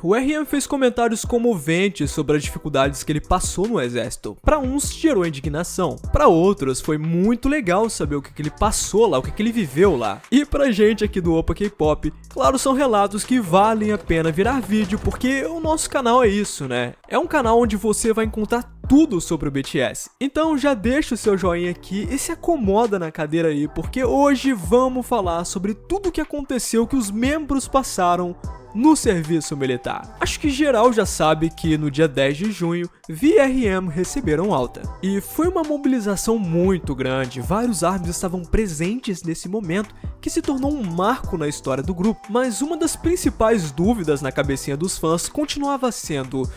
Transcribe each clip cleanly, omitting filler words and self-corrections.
O RM fez comentários comoventes sobre as dificuldades que ele passou no exército. Para uns gerou indignação, para outros foi muito legal saber o que ele passou lá, o que ele viveu lá. E pra gente aqui do Opa K-Pop, claro, são relatos que valem a pena virar vídeo, porque o nosso canal é isso, né? É um canal onde você vai encontrar tudo sobre o BTS. Então já deixa o seu joinha aqui e se acomoda na cadeira aí, porque hoje vamos falar sobre tudo o que aconteceu, que os membros passaram no serviço militar. Acho que geral já sabe que no dia 10 de junho, V e RM receberam alta. E foi uma mobilização muito grande, vários ARMYs estavam presentes nesse momento, que se tornou um marco na história do grupo. Mas uma das principais dúvidas na cabecinha dos fãs continuava sendo: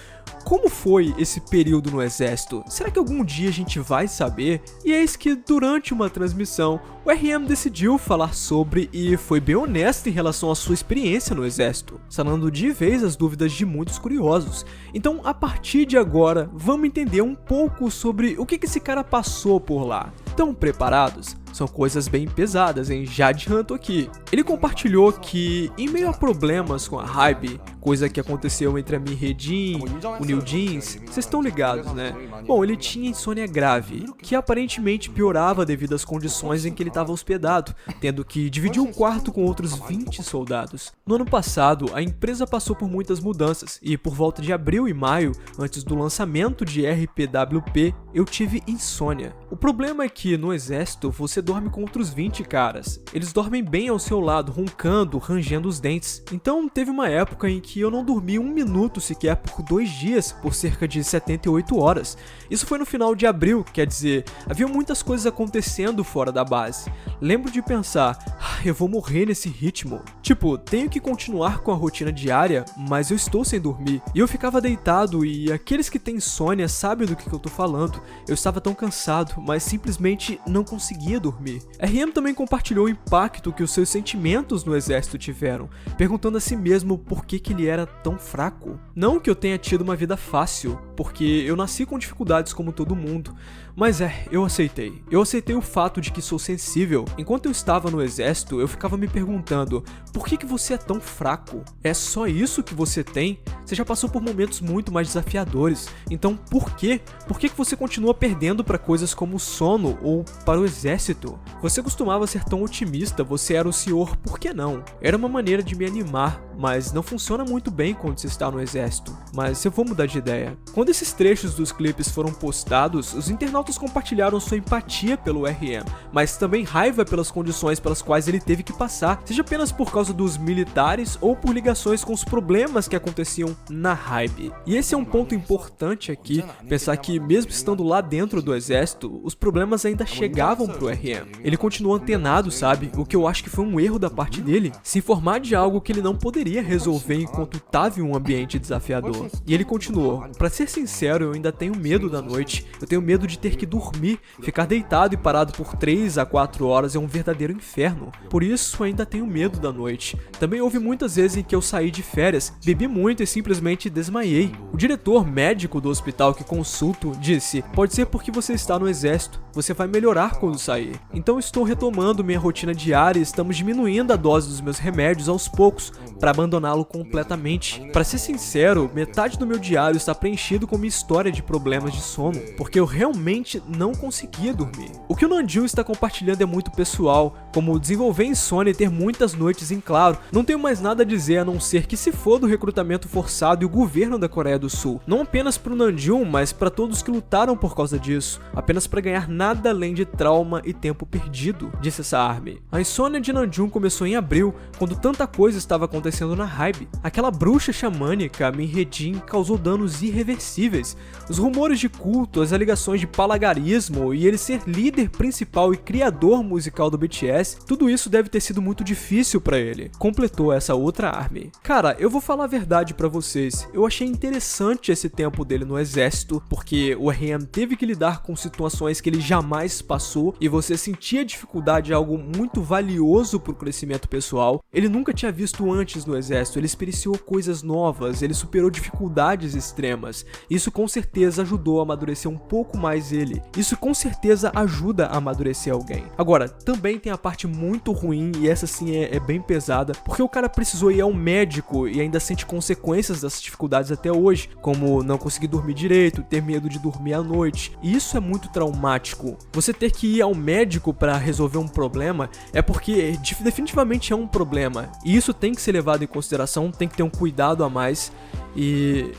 como foi esse período no exército? Será que algum dia a gente vai saber? E eis que durante uma transmissão, o RM decidiu falar sobre e foi bem honesto em relação à sua experiência no exército, sanando de vez as dúvidas de muitos curiosos. Então, a partir de agora, vamos entender um pouco sobre o que esse cara passou por lá. Estão preparados? São coisas bem pesadas, hein? Já adianto aqui. Ele compartilhou que, em meio a problemas com a Hybe, coisa que aconteceu entre a Minhee, o New Jeans, vocês estão ligados, né? Bom, ele tinha insônia grave, que aparentemente piorava devido às condições em que ele estava hospedado, tendo que dividir o quarto com outros 20 soldados. No ano passado, a empresa passou por muitas mudanças, e por volta de abril e maio, antes do lançamento de RPWP, eu tive insônia. O problema é que, no exército, você dorme com outros 20 caras. Eles dormem bem ao seu lado, roncando, rangendo os dentes. Então teve uma época em que eu não dormi um minuto sequer por 2 dias, por cerca de 78 horas. Isso foi no final de abril, quer dizer, havia muitas coisas acontecendo fora da base. Lembro de pensar, eu vou morrer nesse ritmo. Tipo, tenho que continuar com a rotina diária, mas eu estou sem dormir. E eu ficava deitado e aqueles que têm insônia sabem do que eu tô falando. Eu estava tão cansado, mas simplesmente não conseguia dormir. RM também compartilhou o impacto que os seus sentimentos no exército tiveram, perguntando a si mesmo por que ele era tão fraco. Não que eu tenha tido uma vida fácil, porque eu nasci com dificuldades como todo mundo, mas eu aceitei. Eu aceitei o fato de que sou sensível. Enquanto eu estava no exército, eu ficava me perguntando, por que você é tão fraco? É só isso que você tem? Você já passou por momentos muito mais desafiadores, então por quê? Por que você continua perdendo para coisas como o sono ou para o exército? Você costumava ser tão otimista, você era o senhor, por que não? Era uma maneira de me animar, mas não funciona muito bem quando você está no exército. Mas eu vou mudar de ideia. Quando esses trechos dos clipes foram postados, os internautas compartilharam sua empatia pelo RM, mas também raiva pelas condições pelas quais ele teve que passar, seja apenas por causa dos militares ou por ligações com os problemas que aconteciam na Hybe. E esse é um ponto importante aqui, pensar que mesmo estando lá dentro do exército, os problemas ainda chegavam pro RM. Ele continuou antenado, sabe? O que eu acho que foi um erro da parte dele, se informar de algo que ele não poderia resolver enquanto estava em um ambiente desafiador. E ele continuou, pra ser sincero, eu ainda tenho medo da noite, eu tenho medo de ter que dormir, ficar deitado e parado por 3 a 4 horas é um verdadeiro inferno, por isso ainda tenho medo da noite. Também houve muitas vezes em que eu saí de férias, bebi muito e simplesmente desmaiei. O diretor médico do hospital que consulto disse, pode ser porque você está no exército, você vai melhorar quando sair. Então estou retomando minha rotina diária e estamos diminuindo a dose dos meus remédios aos poucos, para abandoná-lo completamente. Para ser sincero, metade do meu diário está preenchido com minha história de problemas de sono, porque eu realmente não conseguia dormir. O que o Namjoon está compartilhando é muito pessoal, como desenvolver insônia e ter muitas noites em claro. Não tenho mais nada a dizer a não ser que se for do recrutamento forçado e o governo da Coreia do Sul, não apenas para o Namjoon, mas para todos que lutaram por causa disso, apenas para ganhar nada além de trauma e tempo perdido, disse essa ARMY. A insônia de Namjoon começou em abril, quando tanta coisa estava acontecendo na Hybe. Aquela bruxa xamânica, Minhee, causou danos irreversíveis. Os rumores de culto, as alegações de palagarismo e ele ser líder principal e criador musical do BTS, tudo isso deve ter sido muito difícil pra ele, completou essa outra ARMY. Cara, eu vou falar a verdade pra vocês, eu achei interessante esse tempo dele no exército, porque o RM teve que lidar com situações que ele jamais passou e você sentia dificuldade, algo muito valioso pro crescimento pessoal. Ele nunca tinha visto antes no exército, ele experienciou coisas novas, ele superou dificuldades extremas, Isso com certeza ajudou a amadurecer um pouco mais ele. Isso com certeza ajuda a amadurecer alguém. Agora, também tem a parte muito ruim, e essa sim é bem pesada, porque o cara precisou ir ao médico e ainda sente consequências dessas dificuldades até hoje, como não conseguir dormir direito, ter medo de dormir à noite. E isso é muito traumático. Você ter que ir ao médico para resolver um problema é porque definitivamente é um problema. E isso tem que ser levado em consideração, tem que ter um cuidado a mais. E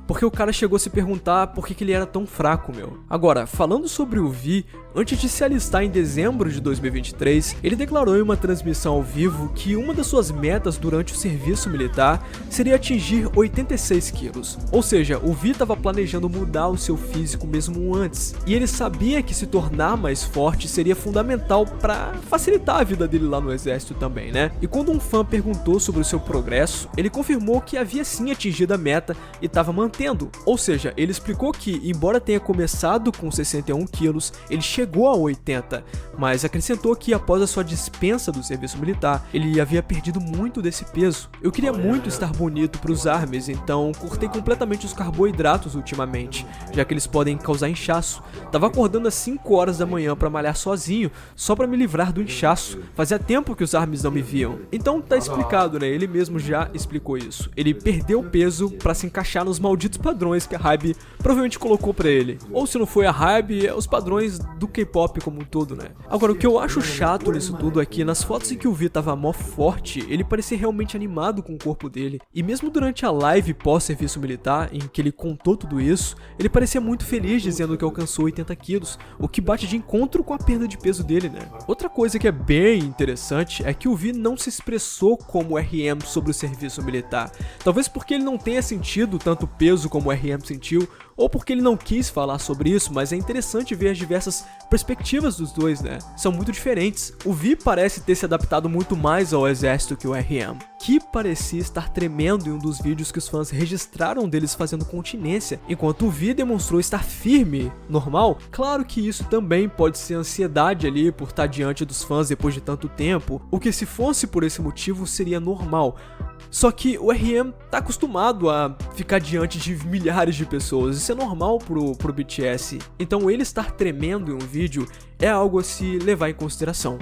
porque o cara chegou a se perguntar por que ele era tão fraco, meu. Agora, falando sobre o Vi, antes de se alistar em dezembro de 2023, ele declarou em uma transmissão ao vivo que uma das suas metas durante o serviço militar seria atingir 86 quilos. Ou seja, o Vi estava planejando mudar o seu físico mesmo antes. E ele sabia que se tornar mais forte seria fundamental para facilitar a vida dele lá no exército também, né? E quando um fã perguntou sobre o seu progresso, ele confirmou que havia sim atingido a meta e estava mantendo. Ou seja, ele explicou que, embora tenha começado com 61 quilos, ele chegou a 80, mas acrescentou que após a sua dispensa do serviço militar, ele havia perdido muito desse peso. Eu queria muito estar bonito para os armies, então cortei completamente os carboidratos ultimamente, já que eles podem causar inchaço. Tava acordando às 5 horas da manhã para malhar sozinho, só para me livrar do inchaço. Fazia tempo que os armies não me viam. Então tá explicado, né? Ele mesmo já explicou isso. Ele perdeu peso para se encaixar nos malditos padrões que a Hybe provavelmente colocou pra ele. Ou se não foi a Hybe, é os padrões do K-pop como um todo, né? Agora, o que eu acho chato nisso tudo é que nas fotos em que o Vi tava mó forte, ele parecia realmente animado com o corpo dele. E mesmo durante a live pós-serviço militar, em que ele contou tudo isso, ele parecia muito feliz dizendo que alcançou 80 quilos, o que bate de encontro com a perda de peso dele, né? Outra coisa que é bem interessante é que o Vi não se expressou como RM sobre o serviço militar. Talvez porque ele não tenha sentido tanto peso como o RM sentiu, ou porque ele não quis falar sobre isso, mas é interessante ver as diversas perspectivas dos dois, né? São muito diferentes. O Vi parece ter se adaptado muito mais ao exército que o RM, que parecia estar tremendo em um dos vídeos que os fãs registraram deles fazendo continência, enquanto o Vi demonstrou estar firme, normal. Claro que isso também pode ser ansiedade ali por estar diante dos fãs depois de tanto tempo, o que se fosse por esse motivo seria normal. Só que o RM tá acostumado a ficar diante de milhares de pessoas, isso é normal pro BTS, então ele estar tremendo em um vídeo é algo a se levar em consideração.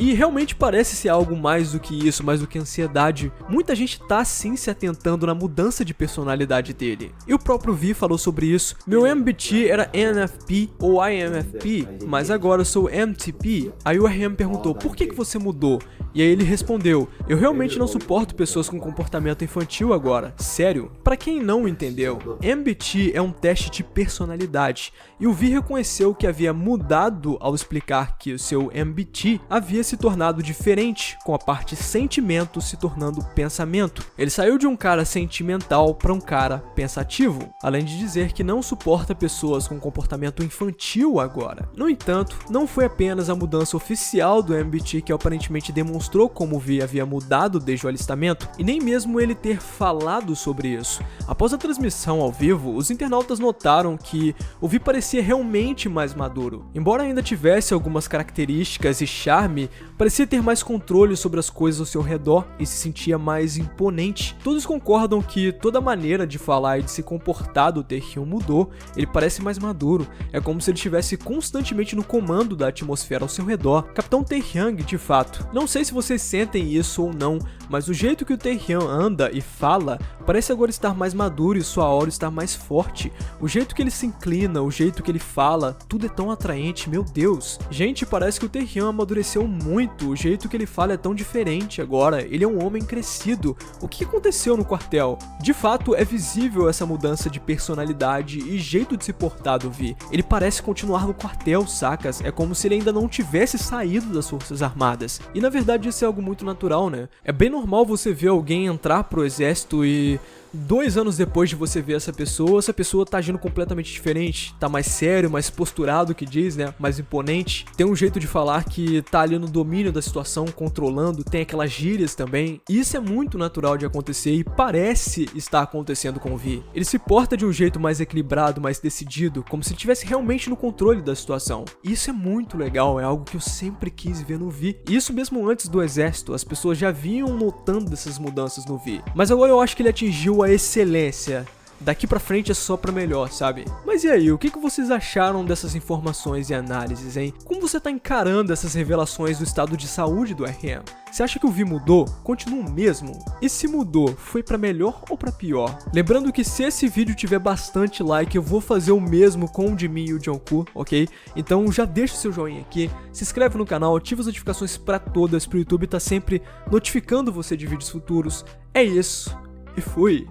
E realmente parece ser algo mais do que isso, mais do que ansiedade. Muita gente tá sim se atentando na mudança de personalidade dele. E o próprio Vi falou sobre isso. Meu MBT era NFP ou IMFP, mas agora eu sou MTP. Aí o RM perguntou, por que você mudou? E aí ele respondeu, eu realmente não suporto pessoas com comportamento infantil agora. Sério? Pra quem não entendeu, MBT é um teste de personalidade. E o Vi reconheceu que havia mudado ao explicar que o seu MBT havia se tornado diferente, com a parte sentimento se tornando pensamento. Ele saiu de um cara sentimental para um cara pensativo, além de dizer que não suporta pessoas com comportamento infantil agora. No entanto, não foi apenas a mudança oficial do MBT que aparentemente demonstrou como o Vi havia mudado desde o alistamento, e nem mesmo ele ter falado sobre isso. Após a transmissão ao vivo, os internautas notaram que o Vi parecia realmente mais maduro. Embora ainda tivesse algumas características e charme, parecia ter mais controle sobre as coisas ao seu redor e se sentia mais imponente. Todos concordam que toda a maneira de falar e de se comportar do Taehyung mudou, ele parece mais maduro, é como se ele estivesse constantemente no comando da atmosfera ao seu redor. Capitão Taehyung, de fato. Não sei se vocês sentem isso ou não, mas o jeito que o Taehyung anda e fala parece agora estar mais maduro e sua aura estar mais forte. O jeito que ele se inclina, o jeito que ele fala, tudo é tão atraente, meu Deus. Gente, parece que o Taehyung amadureceu muito, o jeito que ele fala é tão diferente agora, ele é um homem crescido. O que aconteceu no quartel? De fato, é visível essa mudança de personalidade e jeito de se portar do Vi. Ele parece continuar no quartel, sacas? É como se ele ainda não tivesse saído das Forças Armadas. E na verdade isso é algo muito natural, né? É bem normal você ver alguém entrar pro exército e 2 anos depois de você ver essa pessoa tá agindo completamente diferente, tá mais sério, mais posturado, que diz, né, mais imponente, tem um jeito de falar que tá ali no domínio da situação, controlando, tem aquelas gírias também. Isso é muito natural de acontecer e parece estar acontecendo com o Vi. Ele se porta de um jeito mais equilibrado, mais decidido, como se estivesse realmente no controle da situação. Isso é muito legal, é algo que eu sempre quis ver no Vi. Isso mesmo antes do exército, as pessoas já vinham notando dessas mudanças no Vi. Mas agora eu acho que ele atingiu a excelência. Daqui pra frente é só pra melhor, sabe? Mas e aí, o que vocês acharam dessas informações e análises, hein? Como você tá encarando essas revelações do estado de saúde do RM? Você acha que o Vi mudou? Continua o mesmo? E se mudou, foi pra melhor ou pra pior? Lembrando que se esse vídeo tiver bastante like, eu vou fazer o mesmo com o de mim e o Jungkook, ok? Então já deixa o seu joinha aqui, se inscreve no canal, ativa as notificações pra todas, pro YouTube tá sempre notificando você de vídeos futuros. É isso, e fui!